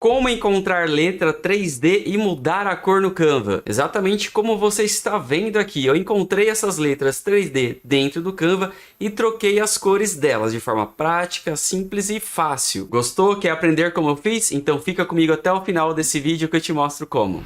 Como encontrar letra 3D e mudar a cor no Canva? Exatamente como você está vendo aqui. Eu encontrei essas letras 3D dentro do Canva e troquei as cores delas de forma prática, simples e fácil. Gostou? Quer aprender como eu fiz? Então fica comigo até o final desse vídeo que eu te mostro como.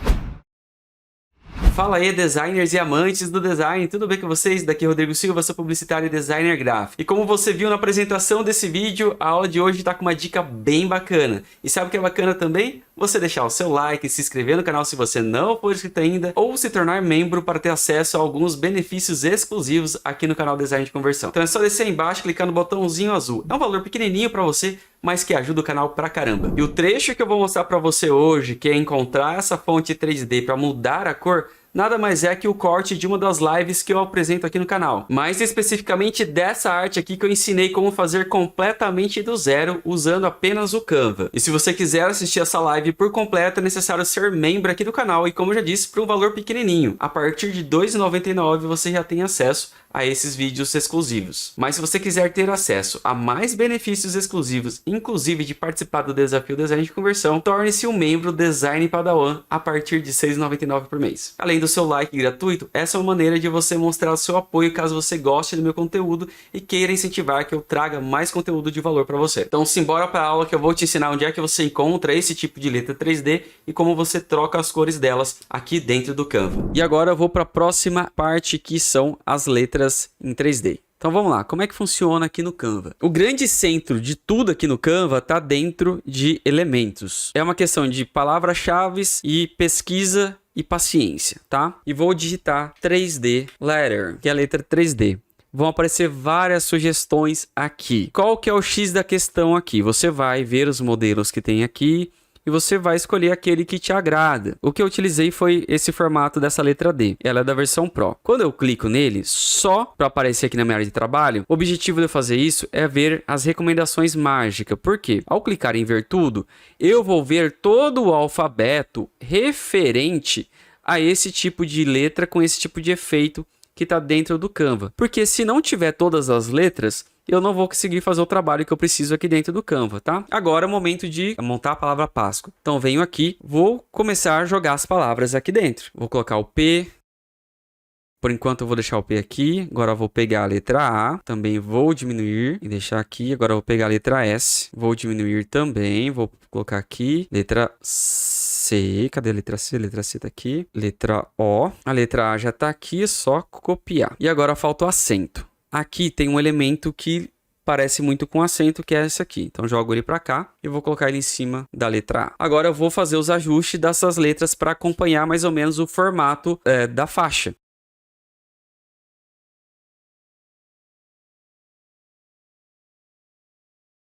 Fala aí, designers e amantes do design, tudo bem com vocês? Daqui é Rodrigo Silva, sou publicitário e designer gráfico. E como você viu na apresentação desse vídeo, a aula de hoje está com uma dica bem bacana. E sabe o que é bacana também? Você deixar o seu like, se inscrever no canal se você não for inscrito ainda, ou se tornar membro para ter acesso a alguns benefícios exclusivos aqui no canal Design de Conversão. Então é só descer aí embaixo e clicar no botãozinho azul. É um valor pequenininho para você, mas que ajuda o canal pra caramba. E o trecho que eu vou mostrar para você hoje, que é encontrar essa fonte 3D para mudar a cor, nada mais é que o corte de uma das lives que eu apresento aqui no canal. Mais especificamente dessa arte aqui que eu ensinei como fazer completamente do zero usando apenas o Canva. E se você quiser assistir essa live por completo, é necessário ser membro aqui do canal e, como eu já disse, por um valor pequenininho. A partir de R$ 2,99 você já tem acesso a esses vídeos exclusivos. Mas se você quiser ter acesso a mais benefícios exclusivos, inclusive de participar do desafio Design de Conversão, torne-se um membro Design Padawan a partir de R$ 6,99 por mês. Além do seu like gratuito, essa é uma maneira de você mostrar o seu apoio caso você goste do meu conteúdo e queira incentivar que eu traga mais conteúdo de valor para você. Então simbora para a aula que eu vou te ensinar onde é que você encontra esse tipo de letra 3D e como você troca as cores delas aqui dentro do Canva. E agora eu vou para a próxima parte, que são as letras em 3D. Então vamos lá, como é que funciona aqui no Canva? O grande centro de tudo aqui no Canva está dentro de elementos. É uma questão de palavras-chave e pesquisa e paciência, tá? E vou digitar 3D letter, que é a letra 3D. Vão aparecer várias sugestões aqui. Qual que é o X da questão aqui? Você vai ver os modelos que tem aqui e você vai escolher aquele que te agrada. O que eu utilizei foi esse formato dessa letra D. Ela é da versão Pro. Quando eu clico nele, só para aparecer aqui na minha área de trabalho, o objetivo de eu fazer isso é ver as recomendações mágicas. Por quê? Ao clicar em ver tudo, eu vou ver todo o alfabeto referente a esse tipo de letra com esse tipo de efeito que está dentro do Canva. Porque se não tiver todas as letras, eu não vou conseguir fazer o trabalho que eu preciso aqui dentro do Canva, tá? Agora é o momento de montar a palavra Páscoa. Então venho aqui, vou começar a jogar as palavras aqui dentro. Vou colocar o P. Por enquanto eu vou deixar o P aqui. Agora eu vou pegar a letra A. Também vou diminuir e deixar aqui. Agora eu vou pegar a letra S. Vou diminuir também. Vou colocar aqui. Letra C. Cadê a letra C? A letra C tá aqui. Letra O. A letra A já tá aqui. É só copiar. E agora falta o acento. Aqui tem um elemento que parece muito com acento, que é esse aqui. Então jogo ele para cá e vou colocar ele em cima da letra A. Agora eu vou fazer os ajustes dessas letras para acompanhar mais ou menos o formato da faixa.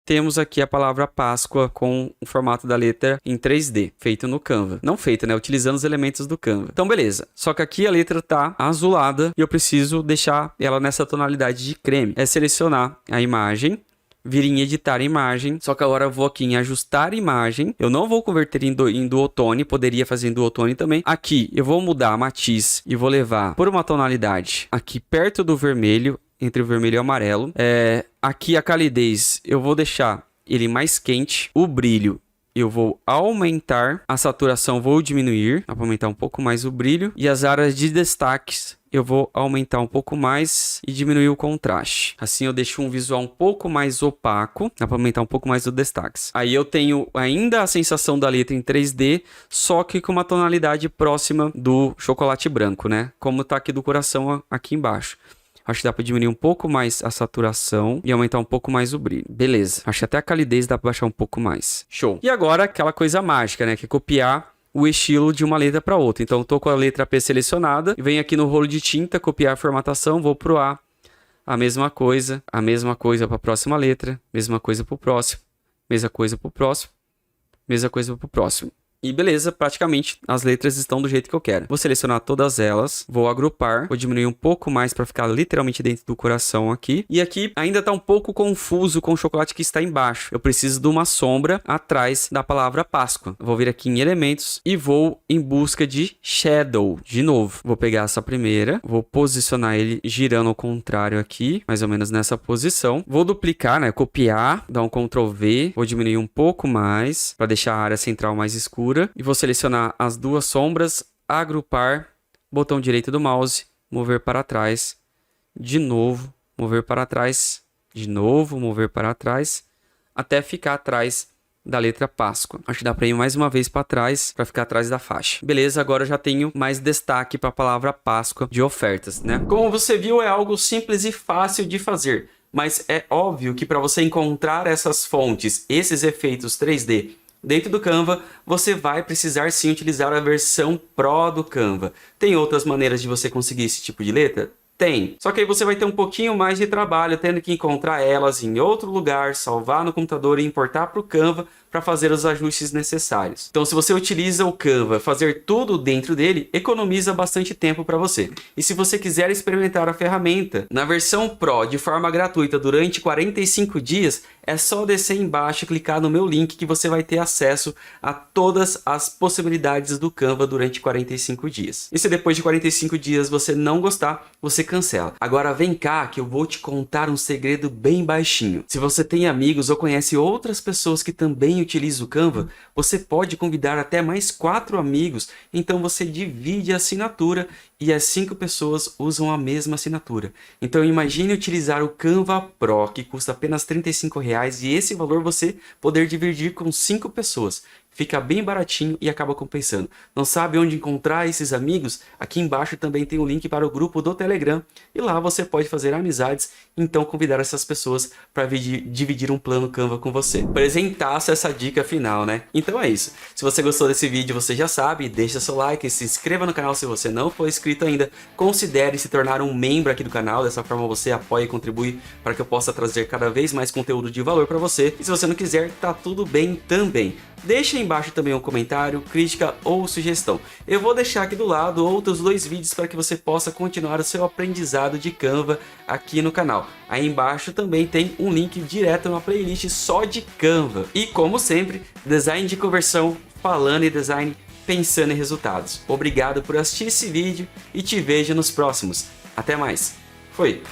Temos aqui a palavra Páscoa com o formato da letra em 3D, feito no Canva. Não feito, né? Utilizando os elementos do Canva. Então, beleza. Só que aqui a letra tá azulada e eu preciso deixar ela nessa tonalidade de creme. É selecionar a imagem, vir em editar imagem, só que agora eu vou aqui em ajustar imagem. Eu não vou converter em duotone, poderia fazer em duotone também. Aqui eu vou mudar a matiz e vou levar por uma tonalidade aqui perto do vermelho, entre o vermelho e o amarelo. Aqui a calidez eu vou deixar ele mais quente. O brilho eu vou aumentar. A saturação vou diminuir, para aumentar um pouco mais o brilho. E as áreas de destaques eu vou aumentar um pouco mais e diminuir o contraste. Assim eu deixo um visual um pouco mais opaco, para aumentar um pouco mais os destaques. Aí eu tenho ainda a sensação da letra em 3D, só que com uma tonalidade próxima do chocolate branco, né? Como tá aqui do coração aqui embaixo. Acho que dá para diminuir um pouco mais a saturação e aumentar um pouco mais o brilho. Beleza. Acho que até a calidez dá para baixar um pouco mais. Show. E agora aquela coisa mágica, né? Que é copiar o estilo de uma letra para outra. Então eu tô com a letra P selecionada. E venho aqui no rolo de tinta, copiar a formatação. Vou pro A. A mesma coisa para a próxima letra. Mesma coisa para o próximo. Mesma coisa para o próximo. Mesma coisa para o próximo. E beleza, praticamente as letras estão do jeito que eu quero. Vou selecionar todas elas, vou agrupar, vou diminuir um pouco mais para ficar literalmente dentro do coração aqui. E aqui ainda tá um pouco confuso com o chocolate que está embaixo. Eu preciso de uma sombra atrás da palavra Páscoa. Vou vir aqui em elementos e vou em busca de Shadow. De novo, vou pegar essa primeira, vou posicionar ele girando ao contrário aqui, mais ou menos nessa posição. Vou duplicar, né? Copiar, dar um Ctrl V, vou diminuir um pouco mais para deixar a área central mais escura e vou selecionar as duas sombras, agrupar, botão direito do mouse, mover para trás, de novo, mover para trás, de novo, mover para trás, até ficar atrás da letra Páscoa. Acho que dá para ir mais uma vez para trás, para ficar atrás da faixa. Beleza, agora eu já tenho mais destaque para a palavra Páscoa de ofertas, né? Como você viu, é algo simples e fácil de fazer, mas é óbvio que para você encontrar essas fontes, esses efeitos 3D dentro do Canva, você vai precisar sim utilizar a versão Pro do Canva. Tem outras maneiras de você conseguir esse tipo de letra? Tem. Só que aí você vai ter um pouquinho mais de trabalho tendo que encontrar elas em outro lugar, salvar no computador e importar para o Canva para fazer os ajustes necessários. Então, se você utiliza o Canva, fazer tudo dentro dele, economiza bastante tempo para você. E se você quiser experimentar a ferramenta na versão Pro de forma gratuita durante 45 dias, é só descer embaixo e clicar no meu link que você vai ter acesso a todas as possibilidades do Canva durante 45 dias. E se depois de 45 dias você não gostar, você cancela. Agora vem cá que eu vou te contar um segredo bem baixinho. Se você tem amigos ou conhece outras pessoas que também utilizam o Canva, você pode convidar até mais 4 amigos, então você divide a assinatura e as 5 pessoas usam a mesma assinatura. Então imagine utilizar o Canva Pro, que custa apenas R$ 35,00 e esse valor você poder dividir com 5 pessoas. Fica bem baratinho e acaba compensando. Não sabe onde encontrar esses amigos? Aqui embaixo também tem um link para o grupo do Telegram. E lá você pode fazer amizades, então convidar essas pessoas para dividir um plano Canva com você. Presentaço essa dica final, né? Então é isso. Se você gostou desse vídeo, você já sabe, deixa seu like, se inscreva no canal se você não for inscrito ainda. Considere se tornar um membro aqui do canal, dessa forma você apoia e contribui para que eu possa trazer cada vez mais conteúdo de valor para você. E se você não quiser, tá tudo bem também. Deixa aí embaixo também um comentário, crítica ou sugestão. Eu vou deixar aqui do lado outros 2 vídeos para que você possa continuar o seu aprendizado de Canva aqui no canal. Aí embaixo também tem um link direto a uma playlist só de Canva. E como sempre, design de conversão, falando em design, pensando em resultados. Obrigado por assistir esse vídeo e te vejo nos próximos. Até mais. Fui!